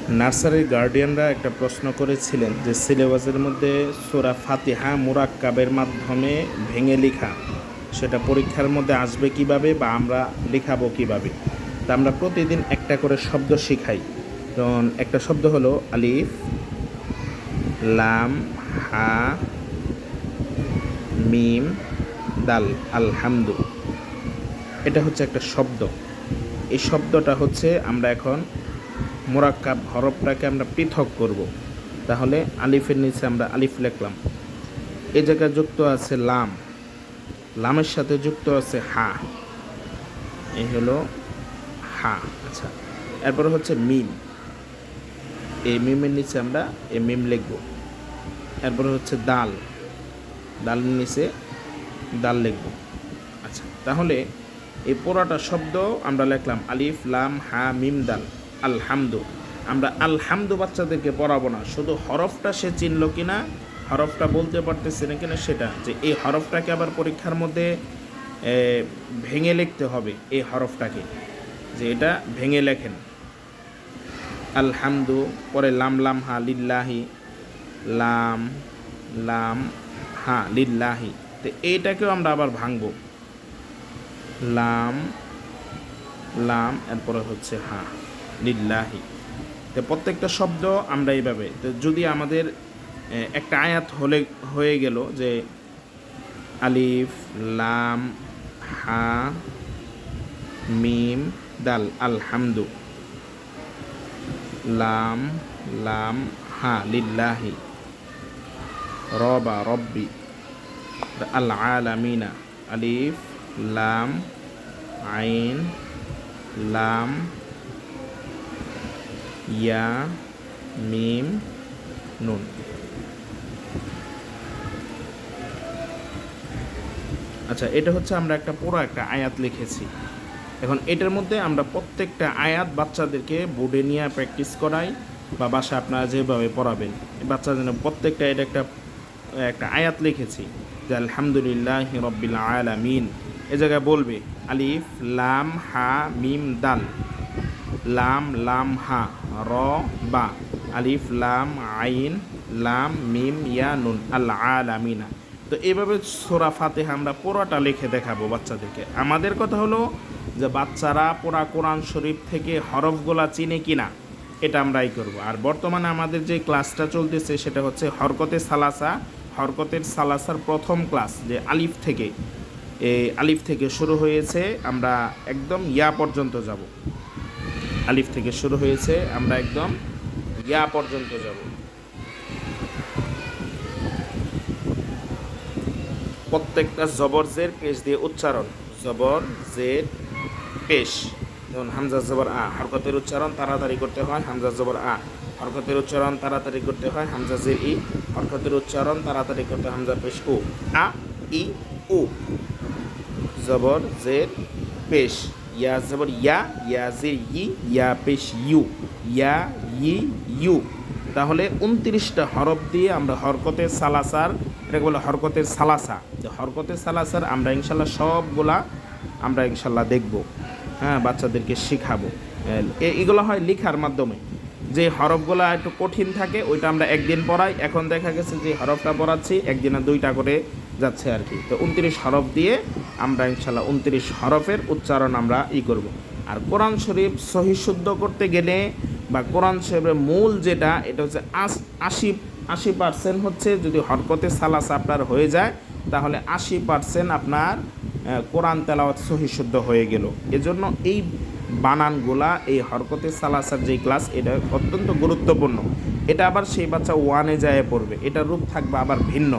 নার্সারির গার্ডিয়ানরা একটা প্রশ্ন করেছিলেন যে সিলেবাসের মধ্যে সূরা ফাতিহা মুরাক্কাবের মাধ্যমে ভেঙে লেখা সেটা পরীক্ষার মধ্যে আসবে কিভাবে বা আমরা লেখাবো কিভাবে। তা আমরা প্রতিদিন একটা করে শব্দ শিখাই। যেমন একটা শব্দ হলো আলিফ লাম হা মিম দাল আলহামদু। এটা হচ্ছে একটা শব্দ। এই শব্দটা হচ্ছে আমরা এখন মোরাক্কাব হরফটাকে আমরা পৃথক করব। তাহলে আলিফের নিচে আমরা আলিফ লিখলাম, এই জায়গায় যুক্ত আছে লাম, লামের সাথে যুক্ত আছে হা, এই হলো হা। আচ্ছা, এরপর হচ্ছে মিম, এই মিমের নিচে আমরা এই মিম লিখব। এরপর হচ্ছে দাল, দালের নিচে দাল লিখব। আচ্ছা, তাহলে এই পুরোটা শব্দ আমরা লিখলাম আলিফ লাম হা মিম দাল আলহামদু। আমরা আলহামদু বাচ্চাদেরকে পড়াবো না, শুধু হরফটা সে চিনল কিনা, হরফটা বলতে পারতেছে না কিনা সেটা, যে এই হরফটাকে আবার পরীক্ষার মধ্যে ভেঙে লিখতে হবে। এই হরফটাকে যে এটা ভেঙে লেখেন আলহামদু, পরে লাম লাম হা লিল্লাহি, লাম লাম হা লিল্লাহি। তো এইটাকেও আমরা আবার ভাঙবো, লাম লাম এরপরে হচ্ছে হা লিল্লাহি। তো প্রত্যেকটা শব্দ আমরা এইভাবে, তো যদি আমাদের একটা আয়াত হয়ে গেল যে আলিফ লাম হা মিম দাল আলহামদু, লাম লাম হা লিল্লাহি, রবা রব্বি আল আলামিনা, আলিফ লাম আইন লাম ইয়া মিম নুন। আচ্ছা, এটা হচ্ছে আমরা একটা পুরো একটা আয়াত লিখেছি। এখন এটার মধ্যে আমরা প্রত্যেকটা আয়াত বাচ্চাদেরকে বোর্ডে নিয়ে প্র্যাকটিস করাই, বা বাসা আপনারা যেভাবে পড়াবেন বাচ্চা যেন প্রত্যেকটা, এটা একটা একটা আয়াত লিখেছি যে আলহামদুলিল্লাহ রব্বিল আলামিন। এ জায়গায় বলবে আলিফ লাম হা মিম দাল, লাম লাম হা র বা, আলিফ লাম আইন লাম মিম ইয়া নুন আল আলামিনা। তো এইভাবে সূরা ফাতিহা আমরা পুরোটা লিখে দেখাবো বাচ্চাদেরকে। আমাদের কথা হলো যে বাচ্চারা পুরা কোরআন শরীফ থেকে হরফগুলা চিনে কিনা, এটা আমরাই করব। আর বর্তমানে আমাদের যে ক্লাসটা চলতেছে সেটা হচ্ছে হরকতে সালাসা, হরকতের সালাসার প্রথম ক্লাস, যে আলিফ থেকে, এই আলিফ থেকে শুরু হয়েছে, আমরা একদম ইয়া পর্যন্ত যাব। আলিফ থেকে শুরু হয়েছে, আমরা একদম ইয়া পর্যন্ত যাব। প্রত্যেকটা জবর জের পেশ দিয়ে উচ্চারণ, জবর জের পেশ। যেমন হামজা জবর আ, হরকতের উচ্চারণ তাড়াতাড়ি করতে হয়, হামজা জবর আ। হরকতের উচ্চারণ তাড়াতাড়ি করতে হয়, হামজা জের ই। হরকতের উচ্চারণ তাড়াতাড়ি করতে হয়, হামজা পেশ উ। আ ই উ, জবর জের পেশ। ইয়া জবর ইয়া, ইয়া জের ই, ইয়া পেশ ইউ, ইয়া ই ইউ। তাহলে 29টা হরফ দিয়ে আমরা হরকতের সালাসার, এটাকে বলে হরকতের সালাসা। যে হরকতের সালাসার আমরা ইনশাল্লাহ সবগুলা আমরা ইনশাল্লাহ দেখব, হ্যাঁ, বাচ্চাদেরকে শেখাবো। এগুলো হয় লেখার মাধ্যমে। যে হরফগুলো একটু কঠিন থাকে ওইটা আমরা একদিন পড়াই, এখন দেখা গেছে যে হরফটা পড়াচ্ছি একদিনে 2টা করে যাচ্ছে আর কি। তো 29 হরফ দিয়ে আমরা ইনশাল্লাহ 29 হরফের উচ্চারণ আমরা করব। আর কোরআন শরীফ সহি শুদ্ধ করতে গেলে, বা কোরআন শরীফের মূল যেটা, এটা হচ্ছে 80% হচ্ছে যদি হরকতে সালাস আপনার হয়ে যায়, তাহলে 80% আপনার কোরআন তেলাওয়াত সহি শুদ্ধ হয়ে গেল। এজন্য এই বানানগুলা, এই হরকতে সালাসার যে ক্লাস, এটা অত্যন্ত গুরুত্বপূর্ণ। এটা আবার সেই বাচ্চা 1-এ যায় পড়বে, এটা রূপ থাকবে আবার ভিন্ন।